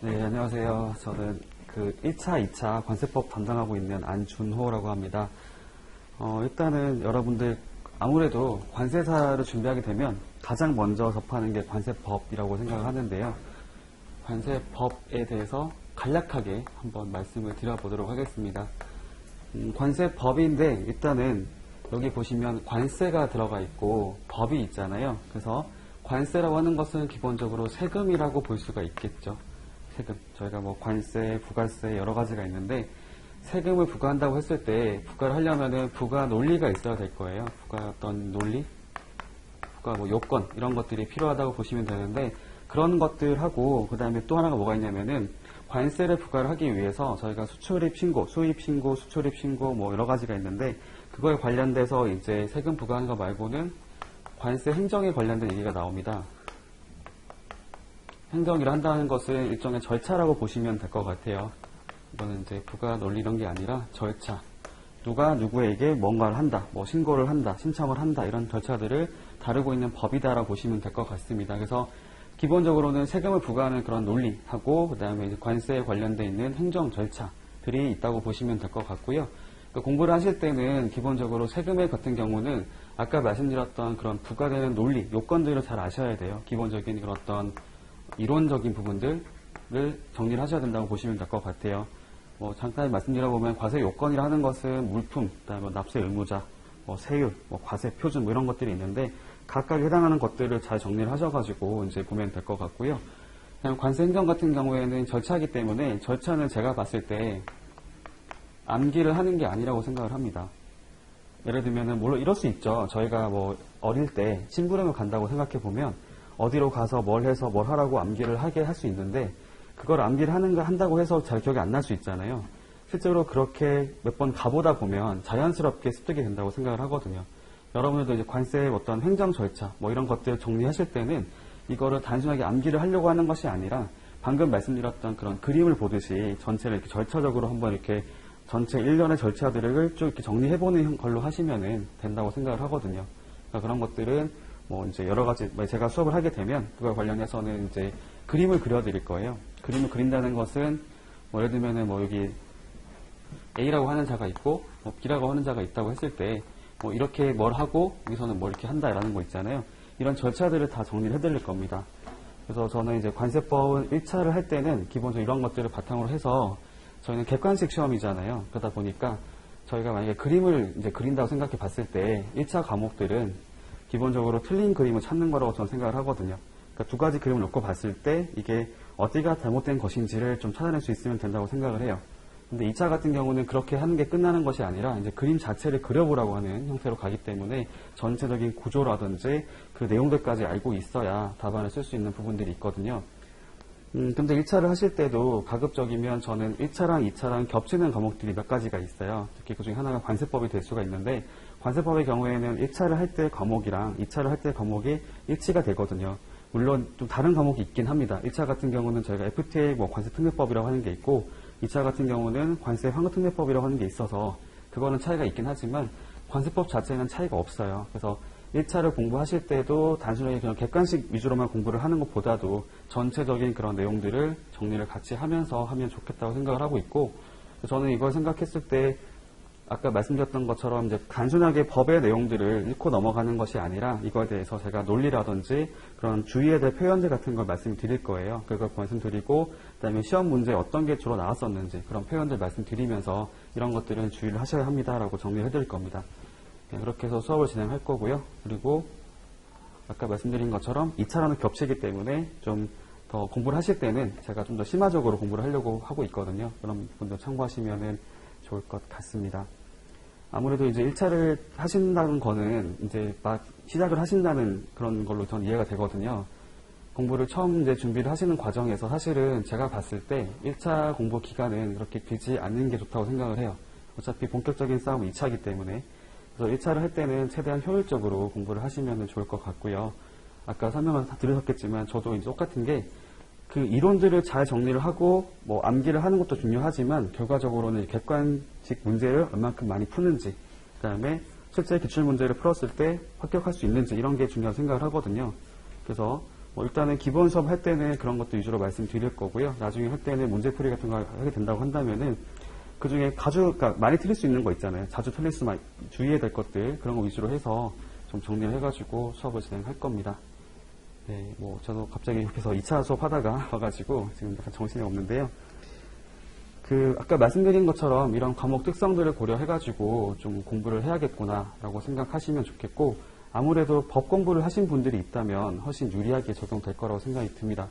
네, 안녕하세요. 저는 1차, 2차 관세법 담당하고 있는 안준호라고 합니다. 일단은 여러분들 아무래도 관세사를 준비하게 되면 가장 먼저 접하는 게 관세법이라고 생각을 하는데요. 관세법에 대해서 간략하게 한번 말씀을 드려보도록 하겠습니다. 관세법인데 일단은 여기 보시면 관세가 들어가 있고 법이 있잖아요. 그래서 관세라고 하는 것은 기본적으로 세금이라고 볼 수가 있겠죠. 세금. 저희가 뭐 관세, 부가세 여러 가지가 있는데 세금을 부과한다고 했을 때 부과를 하려면은 부과 논리가 있어야 될 거예요. 부과 어떤 논리, 부과 뭐 요건 이런 것들이 필요하다고 보시면 되는데 그런 것들하고 그 다음에 또 하나가 뭐가 있냐면은 관세를 부과를 하기 위해서 저희가 수출입 신고, 수입 신고, 수출입 신고 뭐 여러 가지가 있는데 그거에 관련돼서 이제 세금 부과하는 거 말고는 관세 행정에 관련된 얘기가 나옵니다. 행정일을 한다는 것은 일종의 절차라고 보시면 될 것 같아요. 이거는 이제 부가 논리 이런 게 아니라 절차. 누가 누구에게 뭔가를 한다, 뭐 신고를 한다, 신청을 한다 이런 절차들을 다루고 있는 법이다라고 보시면 될 것 같습니다. 그래서 기본적으로는 세금을 부과하는 그런 논리하고 그 다음에 이제 관세에 관련되어 있는 행정 절차들이 있다고 보시면 될 것 같고요. 공부를 하실 때는 기본적으로 세금의 같은 경우는 아까 말씀드렸던 그런 부과되는 논리, 요건들을 잘 아셔야 돼요. 기본적인 그런 어떤 이론적인 부분들을 정리를 하셔야 된다고 보시면 될 것 같아요. 뭐 잠깐 말씀드려보면 과세 요건이라 하는 것은 물품, 그다음에 납세 의무자, 뭐 세율, 뭐 과세 표준 뭐 이런 것들이 있는데 각각 해당하는 것들을 잘 정리를 하셔가지고 이제 보면 될 것 같고요. 그다음에 관세 행정 같은 경우에는 절차이기 때문에 절차는 제가 봤을 때 암기를 하는 게 아니라고 생각을 합니다. 예를 들면은 물론 이럴 수 있죠. 저희가 뭐 어릴 때 심부름을 간다고 생각해 보면 어디로 가서 뭘 해서 뭘 하라고 암기를 하게 할 수 있는데 그걸 암기를 한다고 해서 잘 기억이 안 날 수 있잖아요. 실제로 그렇게 몇 번 가보다 보면 자연스럽게 습득이 된다고 생각을 하거든요. 여러분들도 이제 관세의 어떤 행정 절차 뭐 이런 것들 정리하실 때는 이거를 단순하게 암기를 하려고 하는 것이 아니라 방금 말씀드렸던 그런 그림을 보듯이 전체를 이렇게 절차적으로 한번 이렇게 전체 일련의 절차들을 쭉 이렇게 정리해보는 걸로 하시면 된다고 생각을 하거든요. 그러니까 그런 것들은 뭐 이제 여러 가지 제가 수업을 하게 되면 그와 관련해서는 이제 그림을 그려드릴 거예요. 그림을 그린다는 것은 뭐 예를 들면은 뭐 여기 A라고 하는 자가 있고 뭐 B라고 하는 자가 있다고 했을 때 뭐 이렇게 뭘 하고 여기서는 뭐 이렇게 한다라는 거 있잖아요. 이런 절차들을 다 정리를 해드릴 겁니다. 그래서 저는 이제 관세법은 1차를 할 때는 기본적으로 이런 것들을 바탕으로 해서 저희는 객관식 시험이잖아요. 그러다 보니까 저희가 만약에 그림을 이제 그린다고 생각해 봤을 때 1차 과목들은 기본적으로 틀린 그림을 찾는 거라고 저는 생각을 하거든요. 그러니까 두 가지 그림을 놓고 봤을 때 이게 어디가 잘못된 것인지를 좀 찾아낼 수 있으면 된다고 생각을 해요. 근데 2차 같은 경우는 그렇게 하는 게 끝나는 것이 아니라 이제 그림 자체를 그려보라고 하는 형태로 가기 때문에 전체적인 구조라든지 그 내용들까지 알고 있어야 답안을 쓸 수 있는 부분들이 있거든요. 근데 1차를 하실 때도 가급적이면 저는 1차랑 2차랑 겹치는 과목들이 몇 가지가 있어요. 특히 그 중에 하나가 관세법이 될 수가 있는데 관세법의 경우에는 1차를 할 때 과목이랑 2차를 할 때 과목이 일치가 되거든요. 물론 좀 다른 과목이 있긴 합니다. 1차 같은 경우는 저희가 FTA 뭐 관세특례법이라고 하는 게 있고 2차 같은 경우는 관세 환급특례법이라고 하는 게 있어서 그거는 차이가 있긴 하지만 관세법 자체는 차이가 없어요. 그래서 1차를 공부하실 때도 단순하게 그냥 객관식 위주로만 공부를 하는 것보다도 전체적인 그런 내용들을 정리를 같이 하면서 하면 좋겠다고 생각을 하고 있고 저는 이걸 생각했을 때 아까 말씀드렸던 것처럼 이제 단순하게 법의 내용들을 읽고 넘어가는 것이 아니라 이거에 대해서 제가 논리라든지 그런 주의해야 될 표현들 같은 걸 말씀드릴 거예요. 그걸 말씀드리고 그다음에 시험 문제에 어떤 게 주로 나왔었는지 그런 표현들 말씀드리면서 이런 것들은 주의를 하셔야 합니다라고 정리해 드릴 겁니다. 네, 그렇게 해서 수업을 진행할 거고요. 그리고 아까 말씀드린 것처럼 2차랑은 겹치기 때문에 좀 더 공부를 하실 때는 제가 좀 더 심화적으로 공부를 하려고 하고 있거든요. 그런 부분도 참고하시면 좋을 것 같습니다. 아무래도 이제 1차를 하신다는 거는 이제 막 시작을 하신다는 그런 걸로 전 이해가 되거든요. 공부를 처음 이제 준비를 하시는 과정에서 사실은 제가 봤을 때 1차 공부 기간은 그렇게 길지 않는 게 좋다고 생각을 해요. 어차피 본격적인 싸움은 2차이기 때문에. 그래서 1차를 할 때는 최대한 효율적으로 공부를 하시면 좋을 것 같고요. 아까 설명을 다 들으셨겠지만 저도 이제 똑같은 게 그 이론들을 잘 정리를 하고 뭐 암기를 하는 것도 중요하지만 결과적으로는 객관식 문제를 얼만큼 많이 푸는지 그다음에 실제 기출문제를 풀었을 때 합격할 수 있는지 이런 게 중요하다고 생각을 하거든요. 그래서 일단은 기본 수업 할 때는 그런 것도 위주로 말씀드릴 거고요. 나중에 할 때는 문제풀이 같은 거 하게 된다고 한다면은 그 중에 그러니까 많이 틀릴 수 있는 거 있잖아요. 자주 틀릴 수만 주의해야 될 것들 그런 거 위주로 해서 좀 정리를 해가지고 수업을 진행할 겁니다. 네, 저도 갑자기 옆에서 2차 수업 하다가 와가지고 지금 약간 정신이 없는데요. 아까 말씀드린 것처럼 이런 과목 특성들을 고려해가지고 좀 공부를 해야겠구나라고 생각하시면 좋겠고, 아무래도 법 공부를 하신 분들이 있다면 훨씬 유리하게 적용될 거라고 생각이 듭니다.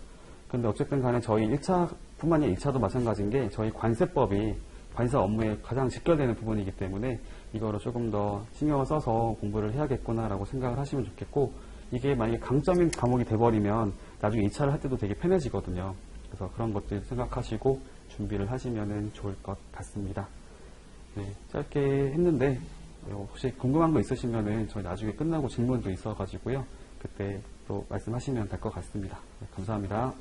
근데 어쨌든 간에 저희 1차뿐만 아니라 2차도 마찬가지인 게 저희 관세법이 관세 업무에 가장 직결되는 부분이기 때문에 이거를 조금 더 신경을 써서 공부를 해야겠구나라고 생각을 하시면 좋겠고, 이게 만약에 강점인 과목이 돼버리면 나중에 2차를 할 때도 되게 편해지거든요. 그래서 그런 것들 생각하시고 준비를 하시면 좋을 것 같습니다. 네, 짧게 했는데 혹시 궁금한 거 있으시면 저희 나중에 끝나고 질문도 있어가지고요. 그때 또 말씀하시면 될 것 같습니다. 네, 감사합니다.